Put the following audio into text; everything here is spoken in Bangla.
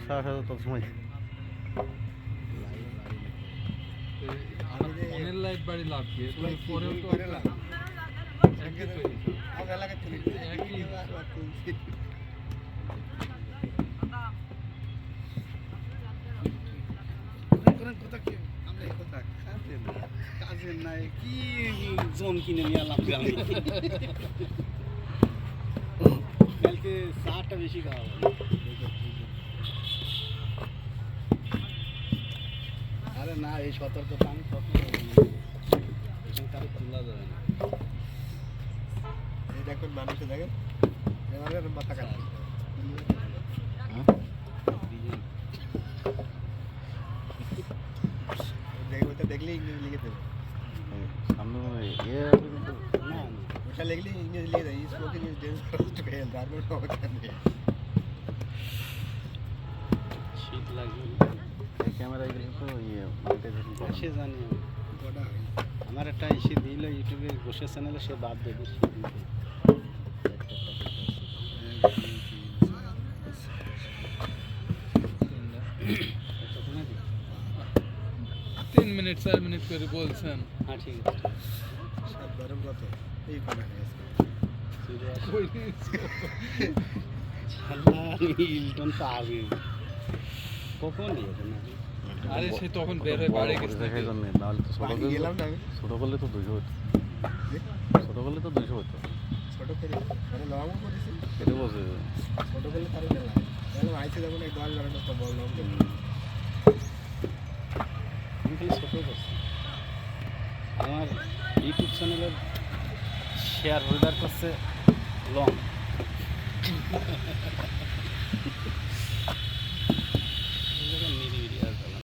সারা তত সময় ফোনের লাইট বাড়ি লাভ কি পরেও তো কাজের নাই কি জোন কিনে নিয়ে এলাম আমি কালকে চাটা বেশি খাওয়া আরে না এই সতর্কতা আমি কারো তোলা যাবে না এই দেখুন মানুষে দেখেন এবারে মাথা কাটা দেখলে ইংরেজি লিখে দেবে সামনে না ওটা লিখলে ইংরেজি লিখে দেয় spoken is dangerous to health আর কোনো অবস্থা নেই শীত লাগবে এই ক্যামেরা গেলে তো মনিটাইজেশন সে জানি আমার একটা এসে দিল ইউটিউবে গোসের চ্যানেলে সে বাদ দেবে শীত দিতে 3 মিনিট 4 মিনিট করে বলছেন হ্যাঁ ঠিক আছে সব গরম কত এই কোনা গেছে ইলটন তো আগে কখন দিয়েছে না আরে সে তখন বের হয়ে বাড়ি গেছে দেখার জন্য নাহলে তো ছোট গেলাম না ছোট করলে তো 200 হতো ছোট করলে তো 200 হতো ছোট করে মানে লং করেছি এটা বসে ছোট করলে তারে না তাহলে আইছে যখন এক 10 জনের তো বল লং আমি ছোট করছি আমার ইউটিউব চ্যানেলের শেয়ার হোল্ডার করছে লং